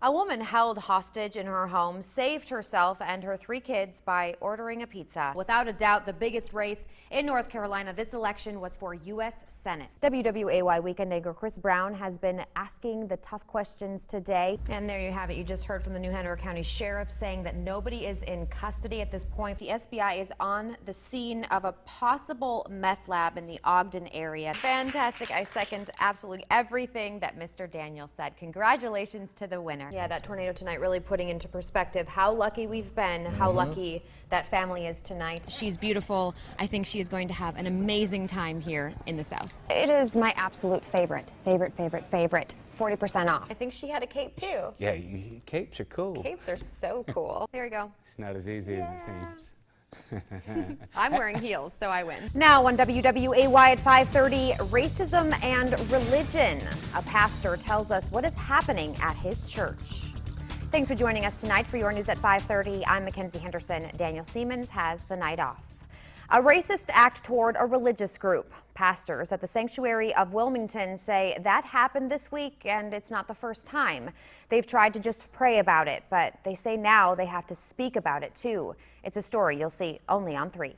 A woman held hostage in her home saved herself and her 3 kids by ordering a pizza. Without a doubt, the biggest race in North Carolina this election was for U.S. Senate. WWAY weekend anchor Chris Brown has been asking the tough questions today. And there you have it. You just heard from the New Hanover County Sheriff saying that nobody is in custody at this point. The SBI is on the scene of a possible meth lab in the Ogden area. Fantastic. I second absolutely everything that Mr. Daniel said. Congratulations to the winner. Yeah, that tornado tonight really putting into perspective how lucky we've been, how lucky that family is tonight. She's beautiful. I think she is going to have an amazing time here in the South. It is my absolute favorite. 40% off. I think she had a cape too. Yeah, capes are cool. Capes are so cool. There you go. It's not as easy as it seems. I'm wearing heels, so I win. Now on WWAY at 5:30, racism and religion. A pastor tells us what is happening at his church. Thanks for joining us tonight for your news at 5:30. I'm Makenzi Henderson. Daniel Siemens has the night off. A racist act toward a religious group. Pastors at the Sanctuary of Wilmington say that happened this week, and it's not the first time. They've tried to just pray about it, but they say now they have to speak about it too. It's a story you'll see only on 3.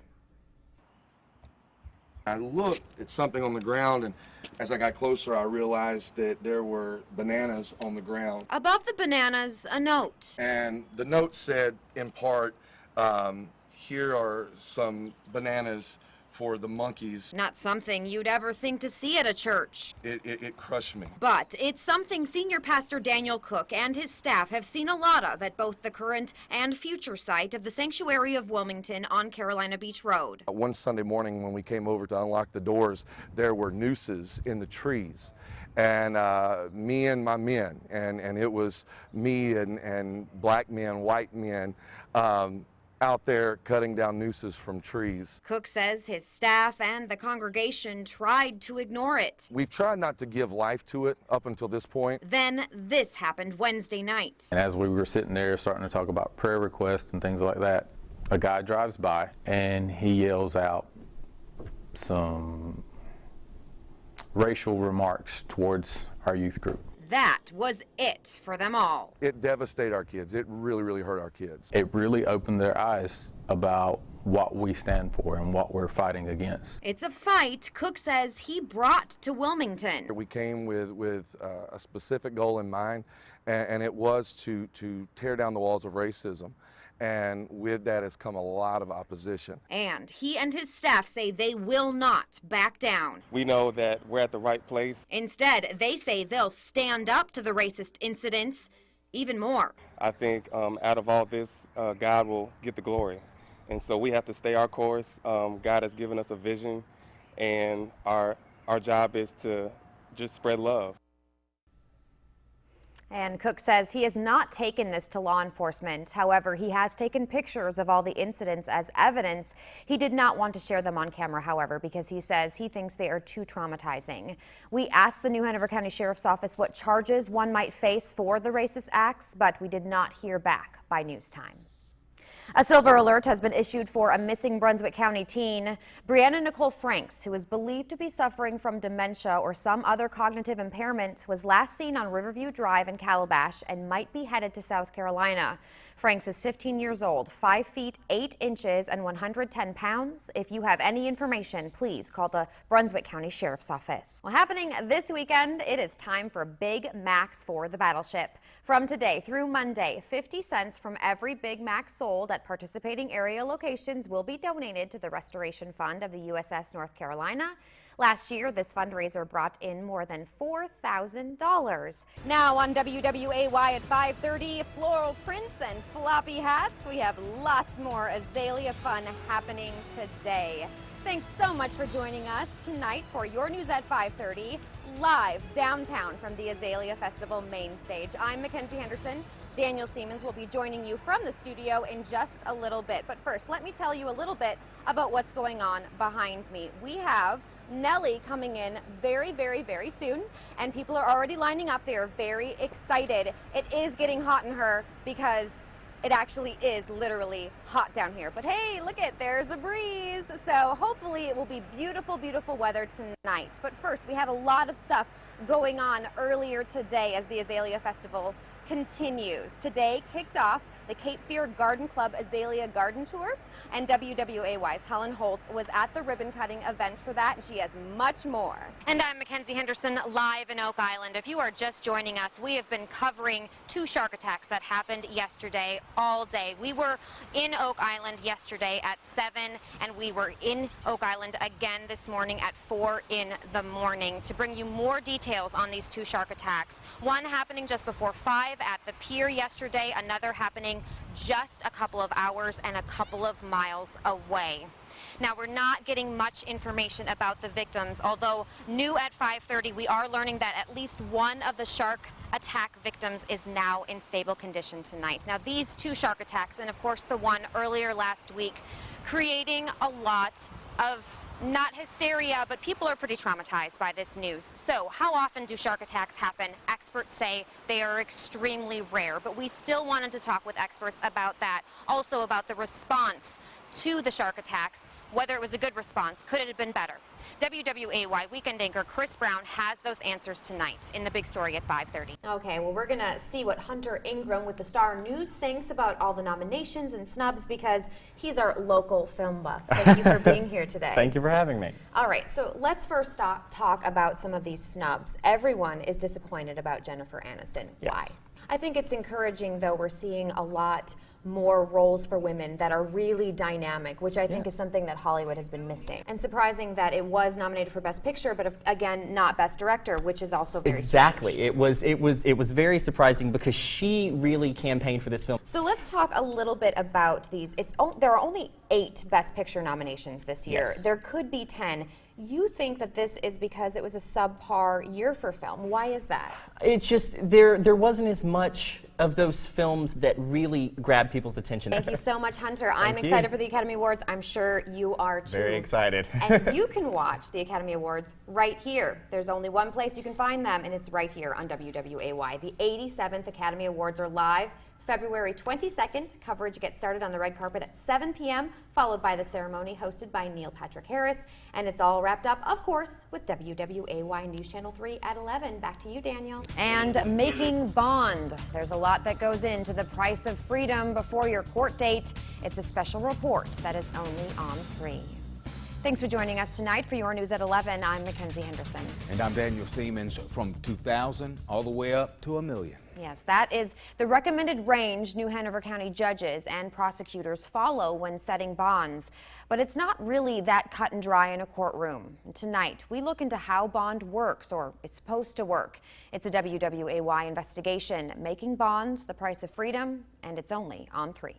I looked at something on the ground, and as I got closer, I realized that there were bananas on the ground. Above the bananas, a note. And the note said, in part, here are some bananas for the monkeys. Not something you'd ever think to see at a church. It crushed me. But it's something Senior Pastor Daniel Cook and his staff have seen a lot of at both the current and future site of the Sanctuary of Wilmington on Carolina Beach Road. One Sunday morning when we came over to unlock the doors, there were nooses in the trees. And me and my men, and it was me and black men, white men, out there cutting down nooses from trees. Cook says his staff and the congregation tried to ignore it. We've tried not to give life to it up until this point. Then this happened Wednesday night. And as we were sitting there starting to talk about prayer requests and things like that, a guy drives by and he yells out some racial remarks towards our youth group. That was it for them all. It devastated our kids. It really, really hurt our kids. It really opened their eyes about what we stand for and what we're fighting against. It's a fight Cook says he brought to Wilmington. We came with a specific goal in mind, and it was to tear down the walls of racism. And with that has come a lot of opposition. And he and his staff say they will not back down. We know that we're at the right place. Instead, they say they'll stand up to the racist incidents even more. I think out of all this, God will get the glory. And so we have to stay our course. God has given us a vision, and our job is to just spread love. And Cook says he has not taken this to law enforcement. However, he has taken pictures of all the incidents as evidence. He did not want to share them on camera, however, because he says he thinks they are too traumatizing. We asked the New Hanover County Sheriff's Office what charges one might face for the racist acts, but we did not hear back by news time. A silver alert has been issued for a missing Brunswick County teen. Brianna Nicole Franks, who is believed to be suffering from dementia or some other cognitive impairment, was last seen on Riverview Drive in Calabash and might be headed to South Carolina. Franks is 15 years old, 5 feet 8 inches and 110 pounds. If you have any information, please call the Brunswick County Sheriff's Office. Well, happening this weekend, it is time for Big Macs for the Battleship. From today through Monday, 50 cents from every Big Mac sold at participating area locations will be donated to the Restoration Fund of the USS North Carolina. Last year, this fundraiser brought in more than $4,000. Now on WWAY at 5:30, floral prints and floppy hats. We have lots more Azalea fun happening today. Thanks so much for joining us tonight for your news at 5:30, live downtown from the Azalea Festival main stage. I'm Makenzi Henderson. Daniel Siemens will be joining you from the studio in just a little bit. But first, let me tell you a little bit about what's going on behind me. We have Nelly coming in very, very, very soon, and people are already lining up. They are very excited. It is getting hot in her because it actually is literally hot down here. But hey, look it, there's a breeze. So hopefully it will be beautiful, beautiful weather tonight. But first, we had a lot of stuff going on earlier today as the Azalea Festival continues. Today kicked off the Cape Fear Garden Club Azalea Garden Tour, and WWAY's Helen Holt was at the ribbon cutting event for that, and she has much more. And I'm Makenzi Henderson, live in Oak Island. If you are just joining us, we have been covering 2 shark attacks that happened yesterday all day. We were in Oak Island yesterday at 7, and we were in Oak Island again this morning at 4 in the morning to bring you more details on these 2 shark attacks. One happening just before 5 at the pier yesterday, another happening just a couple of hours and a couple of miles away. Now, we're not getting much information about the victims, although new at 5:30, we are learning that at least one of the shark attack victims is now in stable condition tonight. Now, these 2 shark attacks, and of course the one earlier last week, creating a lot of not hysteria, but people are pretty traumatized by this news. So how often do shark attacks happen? Experts say they are extremely rare, but we still wanted to talk with experts about that. Also about the response to the shark attacks, whether it was a good response, could it have been better? WWAY weekend anchor Chris Brown has those answers tonight in the big story at 5:30. Okay, well, we're gonna see what Hunter Ingram with the Star News thinks about all the nominations and snubs, because he's our local film buff. Thank you for being here today. Thank you for having me. All right, so let's first talk about some of these snubs. Everyone is disappointed about Jennifer Aniston. Yes. Why? I think it's encouraging, though, we're seeing a lot more roles for women that are really dynamic, which I think is something that Hollywood has been missing. And surprising that it was nominated for Best Picture, but again, not Best Director, which is also very Exactly. strange. It was very surprising because she really campaigned for this film. So let's talk a little bit about these. There are only 8 Best Picture nominations this year. Yes. There could be 10. You think that this is because it was a subpar year for film. Why is that? It's just there wasn't as much of those films that really grabbed people's attention. Thank you so much, Hunter. I'm Thank excited you. for the Academy Awards. I'm sure you are too. Very excited. And you can watch the Academy Awards right here. There's only one place you can find them, and it's right here on WWAY. The 87th Academy Awards are live February 22nd. Coverage gets started on the red carpet at 7 p.m., followed by the ceremony hosted by Neil Patrick Harris. And it's all wrapped up, of course, with WWAY News Channel 3 at 11. Back to you, Daniel. And making bond. There's a lot that goes into the price of freedom before your court date. It's a special report that is only on 3. Thanks for joining us tonight for your news at 11. I'm Makenzi Henderson. And I'm Daniel Siemens. From 2,000 all the way up to $1 million. Yes, that is the recommended range New Hanover County judges and prosecutors follow when setting bonds. But it's not really that cut and dry in a courtroom. Tonight, we look into how bond works, or is supposed to work. It's a WWAY investigation, Making Bond, the Price of Freedom, and it's only on 3.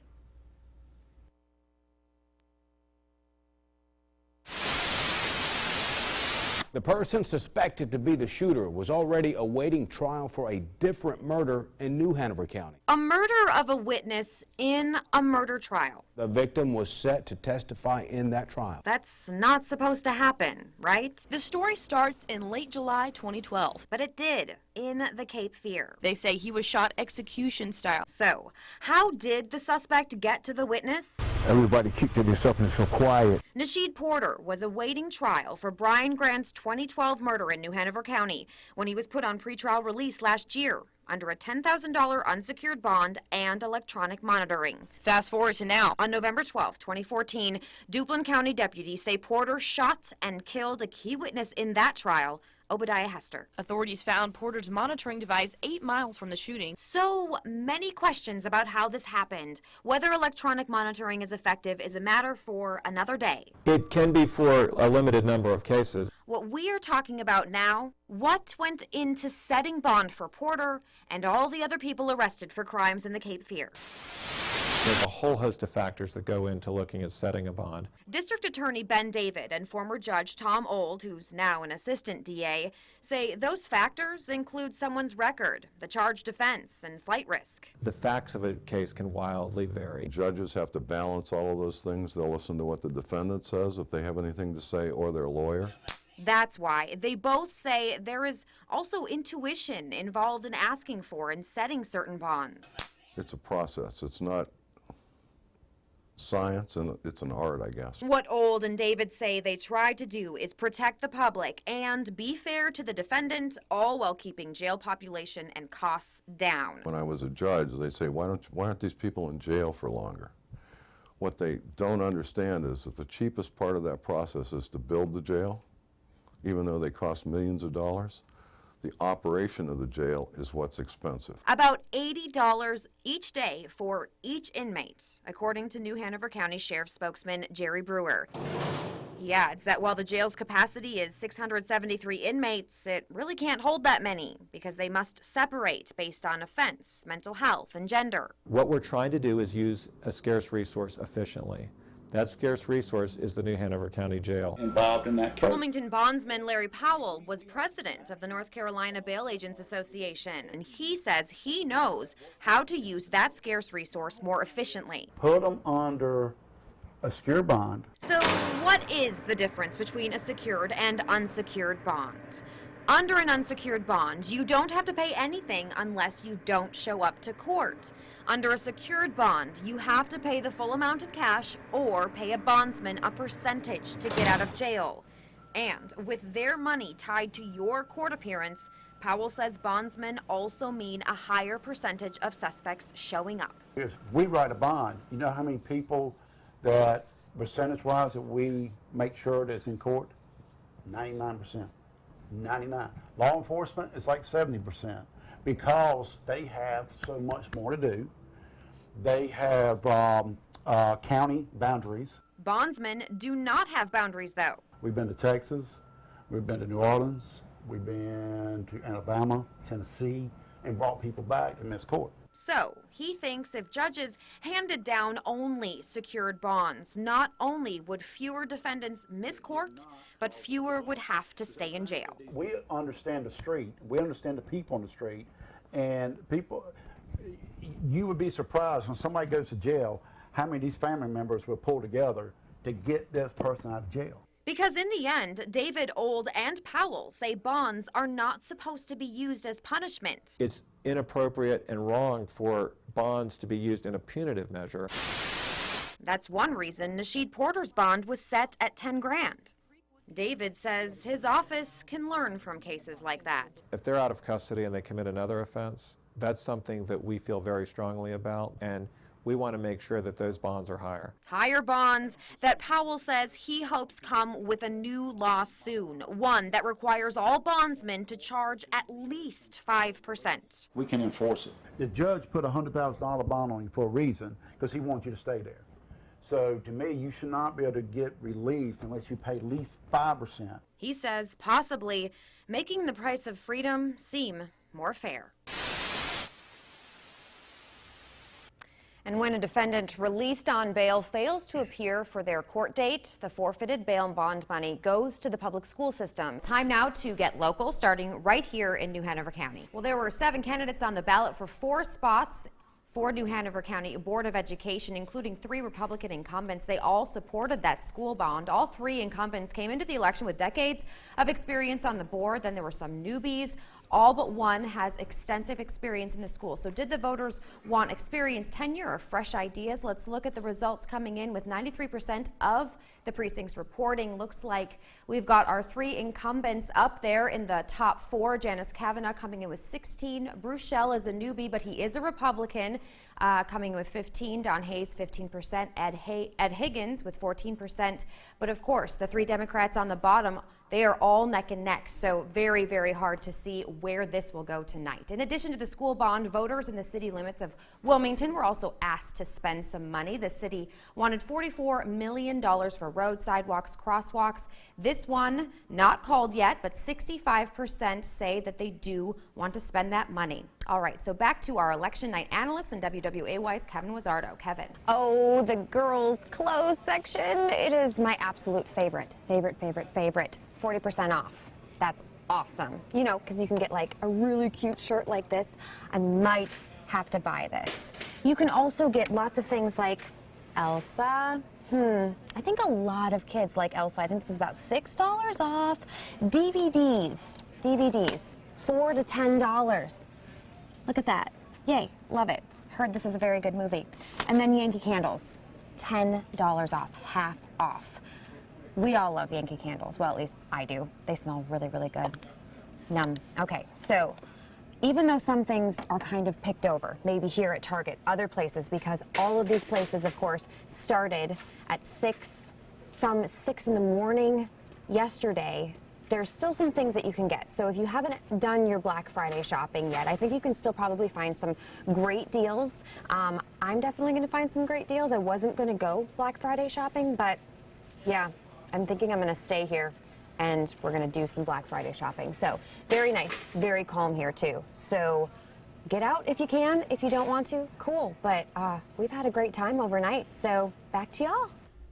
The person suspected to be the shooter was already awaiting trial for a different murder in New Hanover County. A murder of a witness in a murder trial. The victim was set to testify in that trial. That's not supposed to happen, right? The story starts in late July 2012. But it did, in the Cape Fear. They say he was shot execution style. So, how did the suspect get to the witness? Everybody keep to themselves and so quiet. Nasheed Porter was awaiting trial for Brian Grant's 2012 murder in New Hanover County when he was put on pretrial release last year under a $10,000 unsecured bond and electronic monitoring. Fast forward to now. On November 12, 2014, Duplin County deputies say Porter shot and killed a key witness in that trial, Obadiah Hester. Authorities found Porter's monitoring device 8 miles from the shooting. So many questions about how this happened. Whether electronic monitoring is effective is a matter for another day. It can be for a limited number of cases. What we are talking about now, what went into setting bond for Porter and all the other people arrested for crimes in the Cape Fear. There's a whole host of factors that go into looking at setting a bond. District Attorney Ben David and former Judge Tom Old, who's now an assistant DA, say those factors include someone's record, the charged offense, and flight risk. The facts of a case can wildly vary. Judges have to balance all of those things. They'll listen to what the defendant says if they have anything to say, or their lawyer. That's why they both say there is also intuition involved in asking for and setting certain bonds. It's a process. It's not science and it's an art, I guess. What Old and David say they tried to do is protect the public and be fair to the defendant, all while keeping jail population and costs down. When I was a judge, they say, why aren't these people in jail for longer? What they don't understand is that the cheapest part of that process is to build the jail, even though they cost millions of dollars. The operation of the jail is what's expensive. About $80 each day for each inmate, according to New Hanover County Sheriff's spokesman Jerry Brewer. He adds that while the jail's capacity is 673 inmates, it really can't hold that many because they must separate based on offense, mental health, and gender. What we're trying to do is use a scarce resource efficiently. That scarce resource is the New Hanover County Jail. Involved in that case. Wilmington bondsman Larry Powell was president of the North Carolina Bail Agents Association, and he says he knows how to use that scarce resource more efficiently. Put them under a secure bond. So what is the difference between a secured and unsecured bond? Under an unsecured bond, you don't have to pay anything unless you don't show up to court. Under a secured bond, you have to pay the full amount in cash or pay a bondsman a percentage to get out of jail. And with their money tied to your court appearance, Powell says bondsmen also mean a higher percentage of suspects showing up. If we write a bond, you know how many people that percentage-wise that we make sure that's in court? 99%. 99. Law enforcement is like 70% because they have so much more to do. They have county boundaries. Bondsmen do not have boundaries, though. We've been to Texas, we've been to New Orleans, we've been to Alabama, Tennessee, and brought people back to miss court. So he thinks if judges handed down only secured bonds, not only would fewer defendants miss court, but fewer would have to stay in jail. We understand the street, we understand the people on the street, and people, you would be surprised when somebody goes to jail, how many of these family members will pull together to get this person out of jail. Because in the end, David, Old, and Powell say bonds are not supposed to be used as punishment. It's inappropriate and wrong for bonds to be used in a punitive measure. That's one reason Nasheed Porter's bond was set at 10 grand. David says his office can learn from cases like that. If they're out of custody and they commit another offense, that's something that we feel very strongly about, and we want to make sure that those bonds are higher. Higher bonds that Powell says he hopes come with a new law soon, one that requires all bondsmen to charge at least 5%. We can enforce it. The judge put a $100,000 bond on you for a reason, because he wants you to stay there. So to me, you should not be able to get released unless you pay at least 5%. He says possibly making the price of freedom seem more fair. And when a defendant released on bail fails to appear for their court date, the forfeited bail and bond money goes to the public school system. Time now to get local, starting right here in New Hanover County. Well, there were 7 candidates on the ballot for 4 spots for New Hanover County Board of Education, including 3 Republican incumbents. They all supported that school bond. All 3 incumbents came into the election with decades of experience on the board. Then there were some newbies. All but one has extensive experience in the school. So did the voters want experience, tenure, or fresh ideas? Let's look at the results coming in with 93% of the precincts reporting. Looks like we've got our 3 incumbents up there in the top 4. Janice Kavanaugh coming in with 16. Bruce Schell is a newbie, but he is a Republican, coming in with 15. Don Hayes, 15%. Ed Higgins with 14%. But of course, the 3 Democrats on the bottom, they are all neck and neck, so very, very hard to see where this will go tonight. In addition to the school bond, voters in the city limits of Wilmington were also asked to spend some money. The city wanted $44 million for roads, sidewalks, crosswalks. This one, not called yet, but 65% say that they do want to spend that money. All right, so back to our election night analyst and WWAY's Kevin Wizzardo. Kevin. Oh, the girls' clothes section. It is my absolute favorite. 40% off. That's awesome. You know, because you can get like a really cute shirt like this. I might have to buy this. You can also get lots of things like Elsa. I think a lot of kids like Elsa. I think this is about $6 off. DVDs, $4 to $10. Look at that. Yay, love it. Heard this is a very good movie. And then Yankee candles. $10 off, half off. We all love Yankee candles. Well, at least I do. They smell really, really good. Yum. Okay, so even though some things are kind of picked over, maybe here at Target, other places, because all of these places, of course, started at 6 in the morning yesterday, there's still some things that you can get. So if you haven't done your Black Friday shopping yet, I think you can still probably find some great deals. I'm definitely going to find some great deals. I wasn't going to go Black Friday shopping, but yeah, I'm thinking I'm going to stay here and we're going to do some Black Friday shopping. So very nice, very calm here too. So get out if you can. If you don't want to, cool. But we've had a great time overnight. So back to y'all.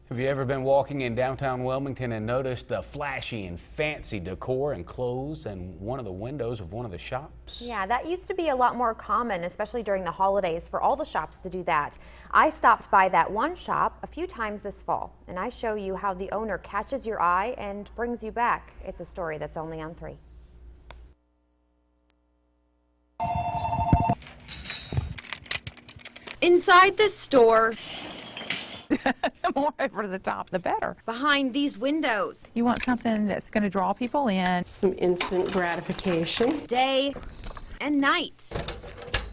Have you ever been walking in downtown Wilmington and noticed the flashy and fancy decor and clothes in one of the windows of one of the shops? Yeah, that used to be a lot more common, especially during the holidays, for all the shops to do that. I stopped by that one shop a few times this fall, and I show you how the owner catches your eye and brings you back. It's a story that's only on 3. Inside this store, The more over the top, the better. behind these windows, You want something that's going to draw people in. Some instant gratification. day and night.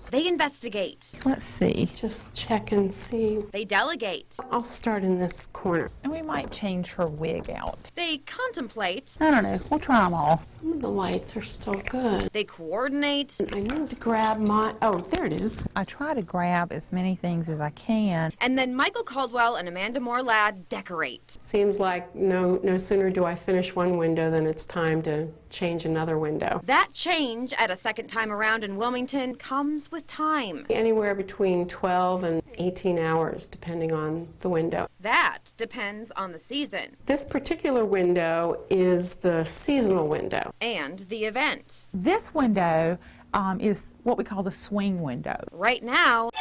They investigate. Let's see. Just check and see. They delegate. I'll start in this corner. And we might change her wig out. They contemplate. I don't know. We'll try them all. Some of the lights are still good. They coordinate. I need to grab my, oh, there it is. I try to grab as many things as I can. And then Michael Caldwell and Amanda Moore-Ladd decorate. Seems like no sooner do I finish one window than it's time to change another window. That change at a second time around in Wilmington comes with time. Anywhere between 12 and 18 hours, depending on the window. That depends on the season This particular window is the seasonal window. and the event. This window is what we call the swing window. Right now,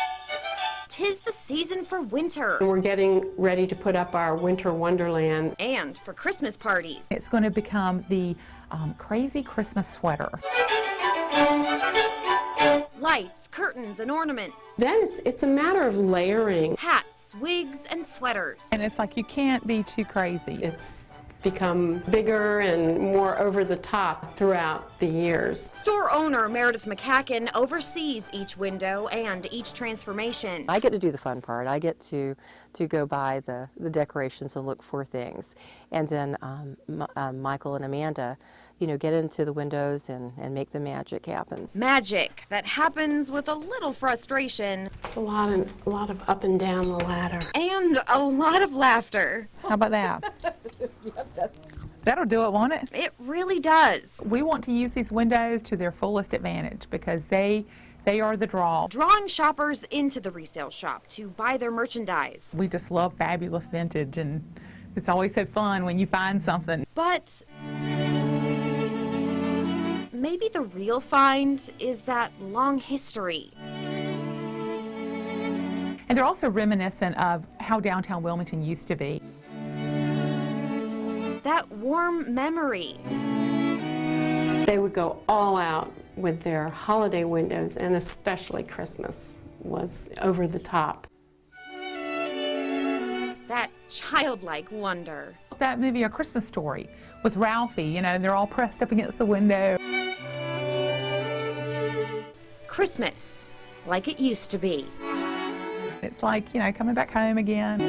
'tis the season for winter We're getting ready to put up our winter wonderland. and for Christmas parties. It's going to become the crazy Christmas sweater. Lights, curtains, and ornaments. Then it's a matter of layering. Hats, wigs, and sweaters. And it's like you can't be too crazy. It's become bigger and more over the top throughout the years. Store owner Meredith McCacken oversees each window and each transformation. I get to do the fun part. I get to go by the decorations and look for things. And then Michael and Amanda, get into the windows and make the magic happen. Magic that happens with a little frustration. It's a lot of up and down the ladder. And a lot of laughter. How about that? That'll do it, won't it? It really does. We want to use these windows to their fullest advantage because they are the draw. Drawing shoppers into the resale shop to buy their merchandise. We just love fabulous vintage, and it's always so fun when you find something. But maybe the real find is that long history. And they're also reminiscent of how downtown Wilmington used to be. That warm memory. They would go all out with their holiday windows, and especially Christmas was over the top. That childlike wonder. That movie, A Christmas Story, with Ralphie, they're all pressed up against the window. Christmas, like it used to be. It's like, coming back home again.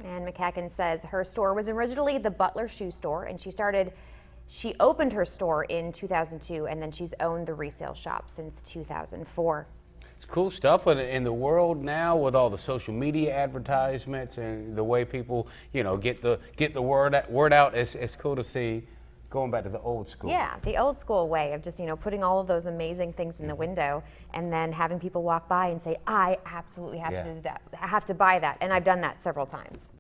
And McCacken says her store was originally the Butler Shoe Store, and she opened her store in 2002, and then she's owned the resale shop since 2004. It's cool stuff in the world now with all the social media advertisements and the way people, get the word out. It's cool to see going back to the old school. Yeah, the old school way of just, putting all of those amazing things in the window and then having people walk by and say, I absolutely have to buy that. And I've done that several times.